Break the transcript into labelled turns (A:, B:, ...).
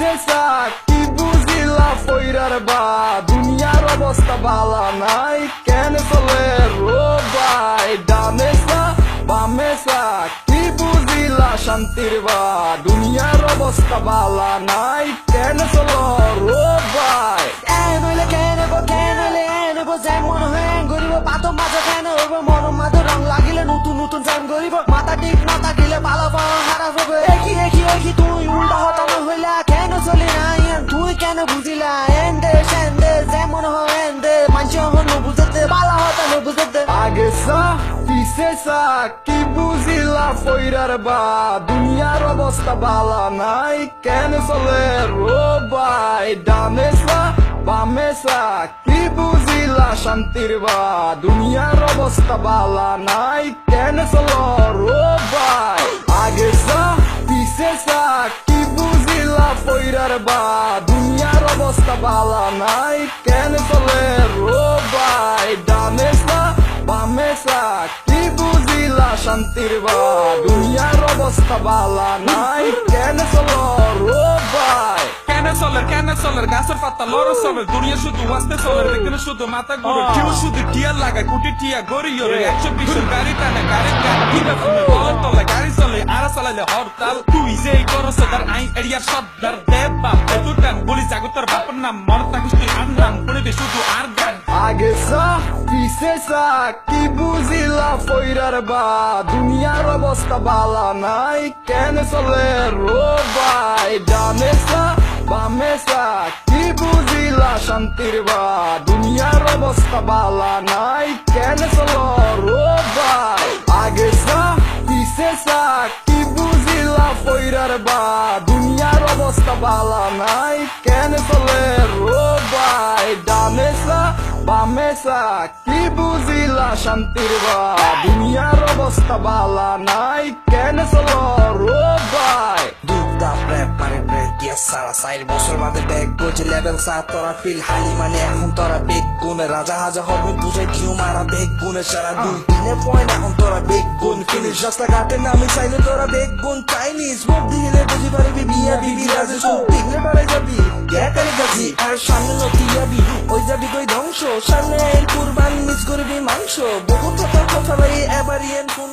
A: পিসেসা কি বুঝিলা ফইরার বা দুনিয়ার অবস্থা ভালা নাই কেন চলে রো ভাই ডামেসা বামেসা কি বুঝিলা শান্তির বা দুনিয়ার অবস্থা ভালা নাই কেন চলো রো ভাই
B: নইলে কেন গো যেমন হয়ে গরিব পাতম মাঝে কেন হইব মরম মাঝে রং লাগিলে নতুন নতুন জ্যাম গরিব মাথা ঠিক না থাকিলে ভালো পাওয়া খারাপ হবে একই তুই উল্টা হতানো হইলা কেন চলি না তুই কেন বুঝিলা এন্ডে সেন্ডে যেমন হয় এন্ডে মানুষ হন বুঝতে ভালো হতানো বুঝতে
A: আগে সা পিসেসা কি বুঝিলা ফইরার বা দুনিয়ার অবস্থা ভালা নাই কেন চলে রো ভাই ডামেসা বামেসা কি বুঝিলা শান্তির বা দুনিয়ার অবস্থা ভালা নাই কেন চলো রো ভাই আগে সা পিসেসা কি বুঝিলা ফইরার বা দুনিয়ার অবস্থা ভালা নাই কেন চলে রো ভাই ডামেসা বামেসা কি বুঝিলা শান্তির বা দুনিয়ার অবস্থা ভালা নাই কেন চলো রো ভাই
C: কেন চলের গাছের পাতা লড়ো চলের দুনিয়া শুধু আসতে চলের দেখতে শুধু মাথা ঘুরে কেউ শুধু টিয়া লাগায় কোটি টিয়া গড়ি ওরে 120 গাড়ি টানে গাড়ির গান কিবা ফোনে বল তলে গাড়ি চলে আর চালাইলে হরতাল তুই যে এই করছ তার আইন এরিয়ার সর্দার দেব বাপ তুটান বলি জাগতর বাপের নাম মনে থাকিস তুই আর নাম পড়বে শুধু আর গান
A: আগে সা পিসেসা কি বুঝিলা ফইরার বা দুনিয়ার অবস্থা ভালা নাই কেন চলে রো ভাই ডামেসা বামেসা কি বুঝিলা শান্তির বা দুনিয়ার অবস্থা ভালা নাই কেন চলো রো ভাই আগে সা পিসেসা কি বুঝিলা ফইরার বা দুনিয়ার অবস্থা ভালা নাই কেন চলে রো ভাই ডামেসা বামেসা কি বুঝিলা শান্তির বা দুনিয়ার অবস্থা ভালা নাই কেন চলো রো ভাই
B: সারা 4 বছর বাদে ব্যাগ গোজে লেভেল 7 তোরা ফিল হালি মানে এখন তোরা বেগ গুনে রাজা হাজা হবে বুঝে কিউ মারা বেগ গুনে সারা 2 দিনে পয়েন্ট এখন তোরা বেগ গুন ফিনিশ জাস্ট লাইক আটের নামে চাইলে তোরা বেগ গুন চাইনিজ মুখ দিলে বুঝি পারবি বিয়া বিবি রাজে সব দিলে পারে যাবি গ্যাটারে গাজি আর সামনে নতিয়াবি ওই যাবি কই ধ্বংস সামনে কুরবান মিস করবি মাংস বহুত কথা ভাই এবারিয়েন ফুল